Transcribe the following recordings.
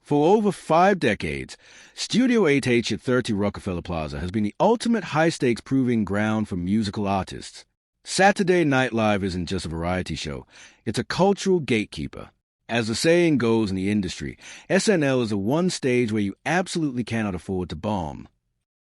For over 5 decades, Studio 8H at 30 Rockefeller Plaza has been the ultimate high-stakes proving ground for musical artists. Saturday Night Live isn't just a variety show, it's a cultural gatekeeper. As the saying goes in the industry, SNL is the one stage where you absolutely cannot afford to bomb.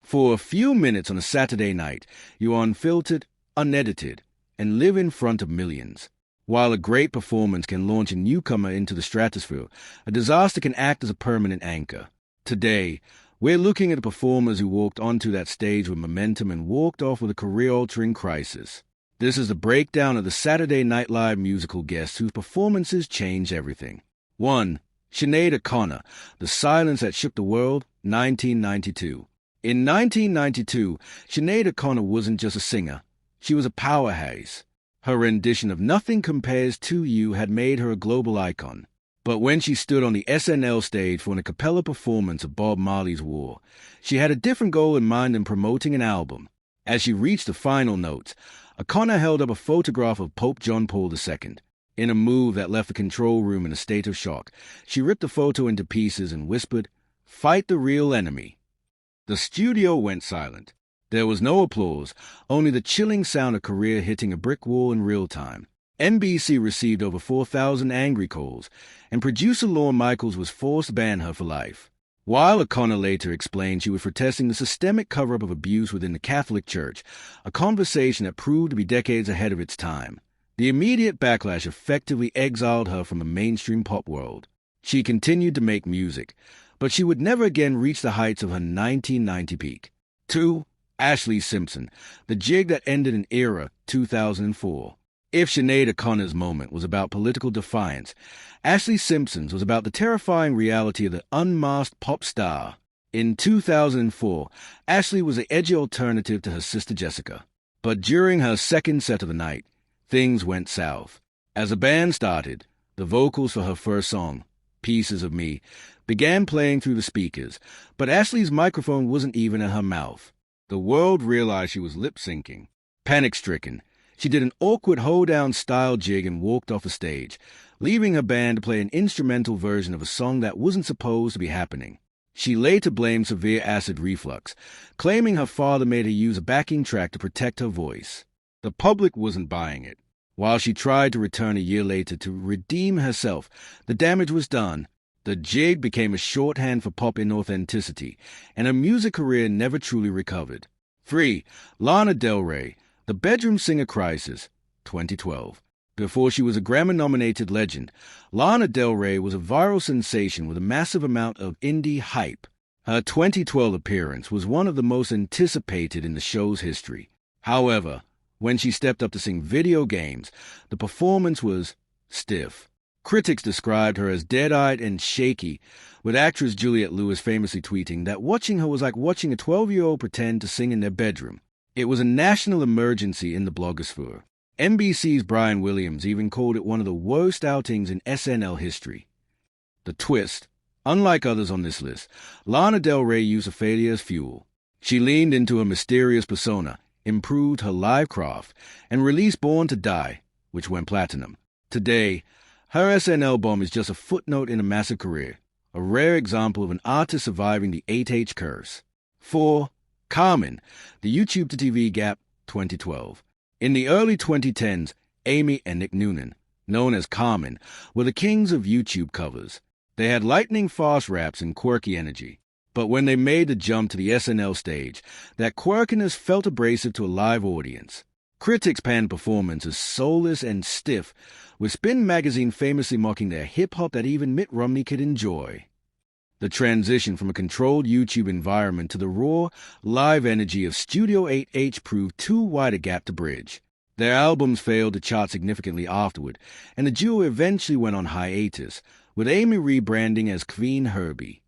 For a few minutes on a Saturday night, you are unfiltered, unedited, and live in front of millions. While a great performance can launch a newcomer into the stratosphere, a disaster can act as a permanent anchor. Today, we're looking at the performers who walked onto that stage with momentum and walked off with a career-altering crisis. This is the breakdown of the Saturday Night Live musical guests whose performances changed everything. 1. Sinead O'Connor, The Silence That Shook the World, 1992. In 1992, Sinead O'Connor wasn't just a singer. She was a powerhouse. Her rendition of Nothing Compares to You had made her a global icon. But when she stood on the SNL stage for an a cappella performance of Bob Marley's War, she had a different goal in mind than promoting an album. As she reached the final notes, O'Connor held up a photograph of Pope John Paul II. In a move that left the control room in a state of shock, she ripped the photo into pieces and whispered, "Fight the real enemy." The studio went silent. There was no applause, only the chilling sound of career hitting a brick wall in real time. NBC received over 4,000 angry calls, and producer Lorne Michaels was forced to ban her for life. While O'Connor later explained she was protesting the systemic cover-up of abuse within the Catholic Church, a conversation that proved to be decades ahead of its time, the immediate backlash effectively exiled her from the mainstream pop world. She continued to make music, but she would never again reach the heights of her 1990 peak. 2. Ashlee Simpson, The Jig That Ended an Era, 2004. If Sinead O'Connor's moment was about political defiance, Ashlee Simpson's was about the terrifying reality of the unmasked pop star. In 2004, Ashlee was the edgy alternative to her sister Jessica. But during her second set of the night, things went south. As the band started, the vocals for her first song, Pieces of Me, began playing through the speakers, but Ashlee's microphone wasn't even at her mouth. The world realized she was lip-syncing. Panic-stricken, she did an awkward hold-down style jig and walked off the stage, leaving her band to play an instrumental version of a song that wasn't supposed to be happening. She later blamed severe acid reflux, claiming her father made her use a backing track to protect her voice. The public wasn't buying it. While she tried to return a year later to redeem herself, the damage was done. The jig became a shorthand for pop inauthenticity, and her music career never truly recovered. 3. Lana Del Rey, The Bedroom Singer Crisis, 2012. Before she was a Grammy-nominated legend, Lana Del Rey was a viral sensation with a massive amount of indie hype. Her 2012 appearance was one of the most anticipated in the show's history. However, when she stepped up to sing Video Games, the performance was stiff. Critics described her as dead-eyed and shaky, with actress Juliette Lewis famously tweeting that watching her was like watching a 12-year-old pretend to sing in their bedroom. It was a national emergency in the blogosphere. NBC's Brian Williams even called it one of the worst outings in SNL history. The twist: unlike others on this list, Lana Del Rey used her failure as fuel. She leaned into her mysterious persona, improved her live craft, and released Born to Die, which went platinum. Today, her SNL bomb is just a footnote in a massive career, a rare example of an artist surviving the 8H curse. 4. Carmen, The YouTube to TV Gap, 2012. In the early 2010s, Amy and Nick Noonan, known as Carmen, were the kings of YouTube covers. They had lightning-fast raps and quirky energy. But when they made the jump to the SNL stage, that quirkiness felt abrasive to a live audience. Critics panned performance as soulless and stiff, with Spin magazine famously mocking their hip-hop that even Mitt Romney could enjoy. The transition from a controlled YouTube environment to the raw, live energy of Studio 8H proved too wide a gap to bridge. Their albums failed to chart significantly afterward, and the duo eventually went on hiatus, with Amy rebranding as Queen Herbie.